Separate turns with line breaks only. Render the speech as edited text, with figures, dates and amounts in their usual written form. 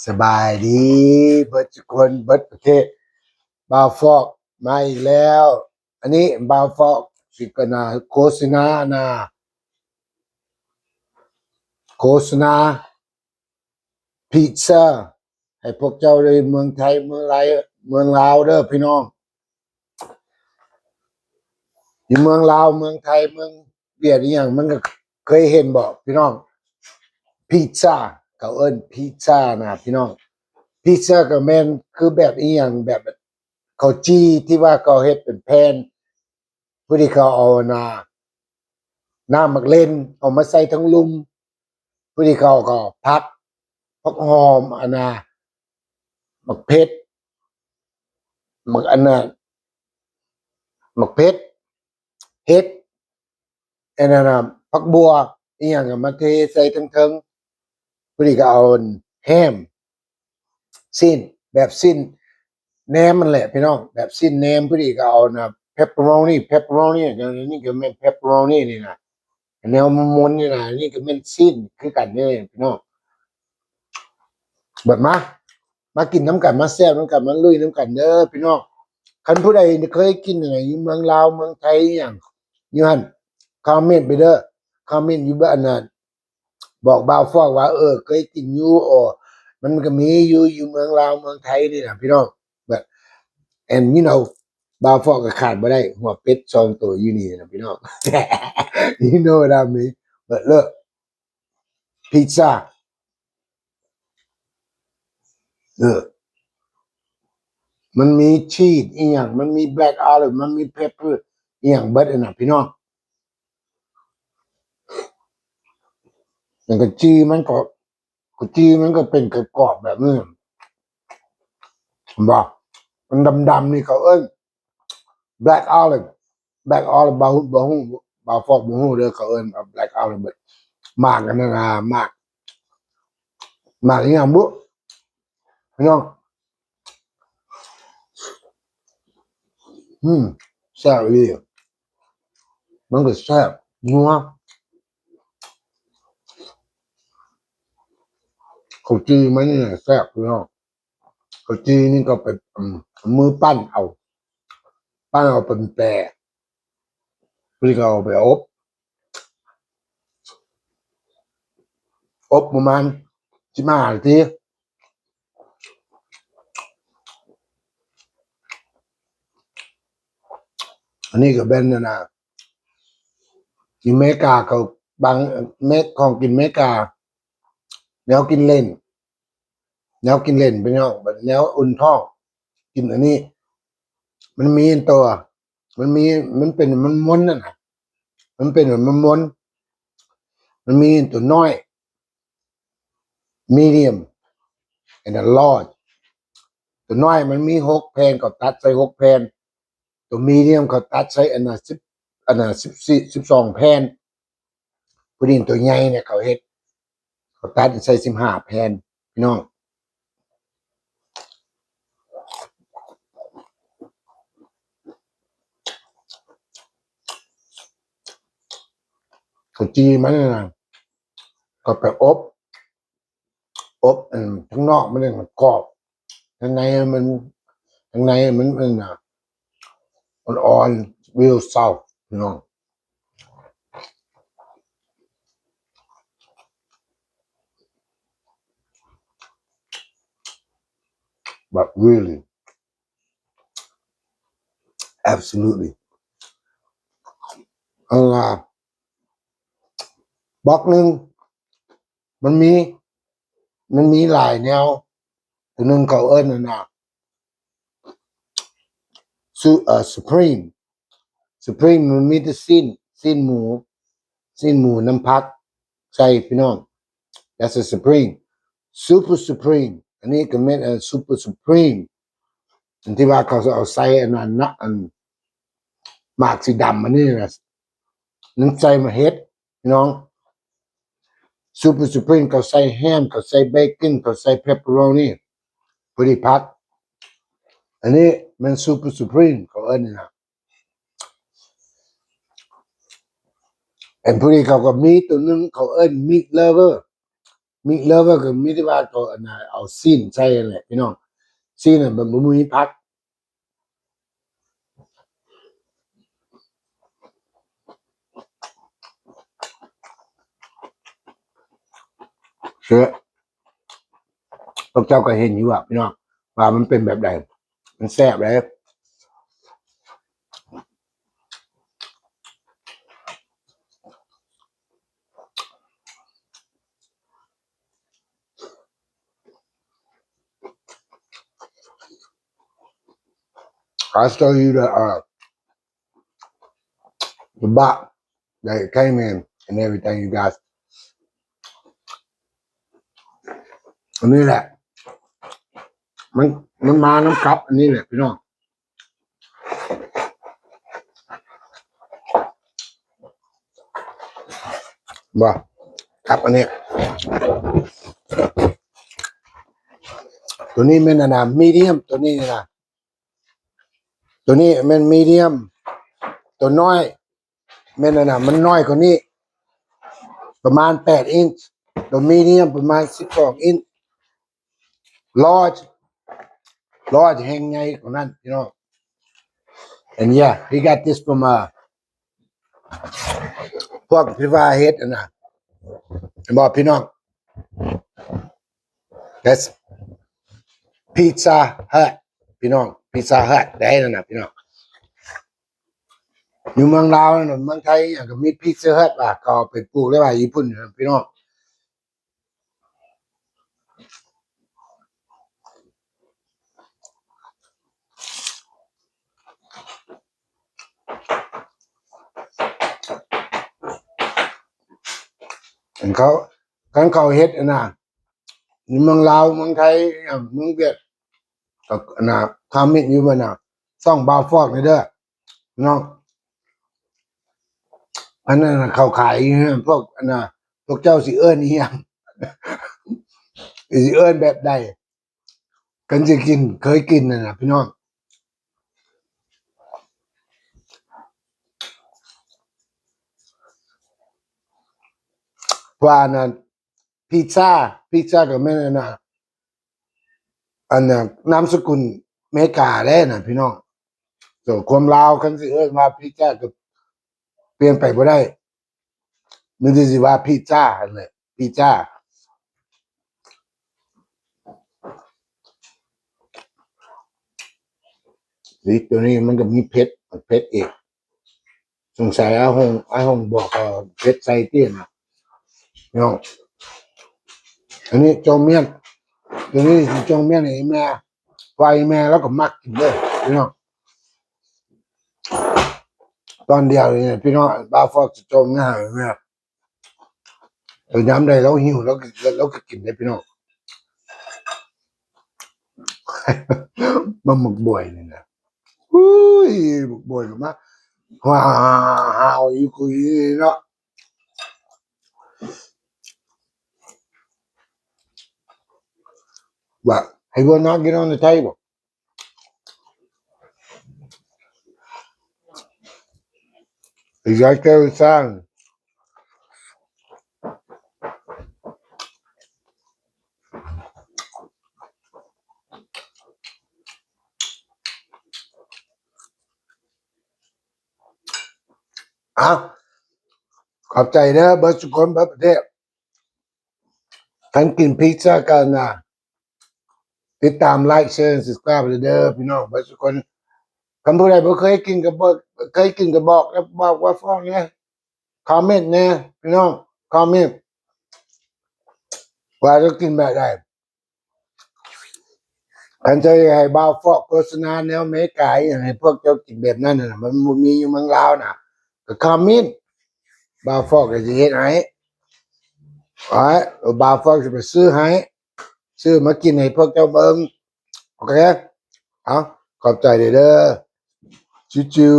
สบายดีเบิดทุกคนเบิดประเทศบ่าวฟอกมาอีกแล้วอันนี้บ่าวฟอกสิกนาโฆษณานาโฆษณาพิซซ่าให้พวกเจ้าเลยเมืองไทยเมืองไรเมืองลาวเด้อพี่น้องอยู่เมืองลาวเมืองไทยเมืองเวียดอหย่างมันก็เคยเห็นบอกพี่น้องพิซซ่าเขาเอิ้นพิซซ่านะพี่น้องพิซซ่าก็แม่นคือแบบอีหยังแบบข้าวจี้ที่ว่าเขาเฮ็ดเป็นแผ่นผู้ที่เขาเอาน้ำมักเล่นเอามาใส่ทั้งลุมผู้ที่เขาก็พักหอมมักเพชรมักมักเพชรเฮ็ดอันนั้นน่ะพักบัวอีหยังก็มาเทใส่ทั้งผู้ที่ก็เอาแฮมสิ้นแบบสิ้นแหนมมันแหละพี่น้องแบบสิ้นแหนมผู้ที่ก็เอาเพปเปอโรนีอย่างนี้ก็แม่นเพปเปอโรนีนี่นะแนวมันๆนี่นะนี่ก็แม่นสิ้นคือกันเด้พี่น้อง เบิดมากินน้ำกันมาแซ่บน้ำกันมาลุยน้ำกันเด้อพี่น้องคันผู้ใดเคยกินอะไรอยู่เมืองลาวเมืองไทยอหย่างอยู่หั่นคอมเมนต์ไปเด้อคอมเมนต์อยู่บ้านนั้นบอกบ่าวฟอกว่าเคยกินอยู่มันก็มีอยู่เมืองลาวเมืองไทยนี่น่ะพี่น้องแบบ and you know บ่าวฟอกก็ขาดบ่ได้หัวเป็ด2ตัวอยู่นี่นะพี่น้อง you know what I mean but look pizza look มันมีชีสอีหยังมันมีแบล็กออลิฟมันมีเพปเปอร์อีหยังเบิดนั่นน่ะพี่น้องอย่างกับจีมันก็เป็นกรอบๆแบบนี้บ่มันดำๆนี่เขาเอิ้นแบล็กออลิฟบ่ฮู้บ่าวฟอกบ่ฮู้เด้อเขาเอิ้นว่าแบล็กออลิฟมากอันนั้นน่ะมากอีหยังบุพี่น้องอืมแซ่บอีหลีมันก็แซ่บนัวข้าวจีมันนี่แซ่บพี่น้องข้าวจีนี่ก็ไปมือปั้นเอาเป็นแปรพี่ก็เอาไปอบประมาณ15นาทีอันนี้ก็เป็นนะนะที่อเมริกาเขาบางเม็ดของกินอเมริกาแนวกินเล่นแนวกินเล่นเป็นเนาะแบบแนวอุ่นท้องกินอันนี้มันมีตัวมันมีมันเป็นมันม้วนนั่นน่ะมันเป็นเหมือนมันม้วนมันมีตัวน้อยมีเดียมอันนั้นลอดตัวน้อยมันมี6 แผ่นก็ตัดใส่6 แผ่นตัวมีเดียมเขาตัดใส่14 12 แผ่นผู้ดินตัวใหญ่เนี่ยเขาเฮ็ดเขาตัดใส่15 แผ่นพี่น้องเขาจีมันน่ะก็ไปอบข้างนอกมันเนี่ยมันกรอบข้างในมันข้างในมันน่ะอ่อนๆ real soft พี่น้อง but really absolutely เอาล่ะบล็อกหนึ่งมันมีหลายแนวตัวหนึ่งเขาเอิ้นน่ะนะsupreme supreme มันมีแต่สิ้นหมูน้ำพักใส่พี่น้อง that's a supreme super supreme อันนี้ก็เป็นsuper supreme อันที่ว่าเขาจะเอาใส่อันนั้นนะหมากสีดำอันนี้นะนั้นใส่มาเฮ็ดพี่น้อง super supreme เขาใส่แฮมเขาใส่เบคอนเขาใส่เพปเปอโรนีพอดีพักอันนี้มัน super supreme เขาเอิ้นนะอันพอดีเขาก็มีตัวหนึงเขาเอิ้น meat lover มีเลิฟเวอร์ก็มีที่ว่าตัวอันน่ะเอาซีนใส่นั่นแหละพี่น้องซีนน่ะมันบ่มีพักเชื่อพวกเจ้าก็เห็นอยู่อ่ะพี่น้องว่ามันเป็นแบบใดมันแซ่บเลยI show you the box that it came in and everything you guys อันนี้แหละมันมันมาน้ำกับอันนี้แหละพี่น้องบ่ครับอันนี้ตัวนี้เป็นอันน่ะมีเดียมตัวนี้นะตัวนี้มันมีเดียมตัวน้อยแม่นอันน่ะมันน้อยกว่านี้ประมาณ8 อินช์ตัวมีเดียมประมาณ12 อินช์large แห่งใหญ่กว่านั้นพี่น้อง and yeah he got this from พวกที่ว่าเฮ็ดอันน่ะบอกพี่น้อง that's Pizza Hut พี่น้อง Pizza Hut ได้นั่นน่ะพี่น้องอยู่เมืองลาวนั่นน่ะเมืองไทยอย่างก็มี Pizza Hut ว่าก็เอาไปปลูกได้ว่าญี่ปุ่นน่ะพี่น้องอันเขาเฮ็ดอันน่ะอยู่เมืองลาวเมืองไทยอย่างเมืองเวียดก็อันน่ะทำเฮ็ดอยู่มันน่ะซ่องบาวฟอกนี่เด้อพี่น้องอันนั้นน่ะเขาขายอยู่พวกอันน่ะพวกเจ้าสิเอิ้นอีหยังสิเอิ้นแบบใดกันสิกินเคยกินนั่นน่ะพี่น้องว่าอันน่ะพิซซ่าก็แม่นอันน่ะอันน่ะนามสกุลเมกาเด้น่ะพี่น้องส่วนความลาวคันสิเอิ้นว่าพิซซ่าก็เปลี่ยนไปบ่ได้มันสิว่าพิซซ่านั่นแหละพิซซ่านี่ตัวนี้มันก็มีเผ็ดอีกสงสัยอาหงบอกเผ็ดใส่เตี้ยนะพี่น้องอันนี้จงเมี่ยนตัวนี้สิจงเมี่ยนไอ้แม่ไฟแม่แล้วก็มักกินเลยพี่น้องตอนเดียวเลยเนี่ยพี่น้องบาฟอกจะจงง่ายแม่เราย้ำได้เราหิวเราก็กินได้พี่น้องมันหมกบ่วยนี่นะอุ้ยหมกบ่วยก็มาว้าวอยู่คุยเนาะว่า I will not get on the table อีกอย่างแก้วสร้างอ้าวขอบใจนะเบิร์ตทุกคนเบิร์ตประเทศทั้งกินพิซซ่ากันนะติดตามไลค์แชร์สับสไครบ์เด้อพี่น้องเบิร์ตทุกคนคำพูดใดบ่เคยกินกับเคยกินกับบอกแล้วบอกว่าฟ้องเนี่ยคอมเมนต์เนี่ยพี่น้องคอมเมนต์ว่าจะกินแบบใดคันจะให้บ่าวฟอกโฆษณาแนวเมกายอย่างให้พวกเจ้ากินแบบนั้นน่ะมันบ่มีอยู่เมืองลาวน่ะก็คอมเมนต์บ่าวฟอกก็สิเฮ็ดให้บ่าวฟอกสิไปซื้อให้ซื้อมากินให้พวกเจ้าเบิ่งโอเคเอาขอบใจเด้อจู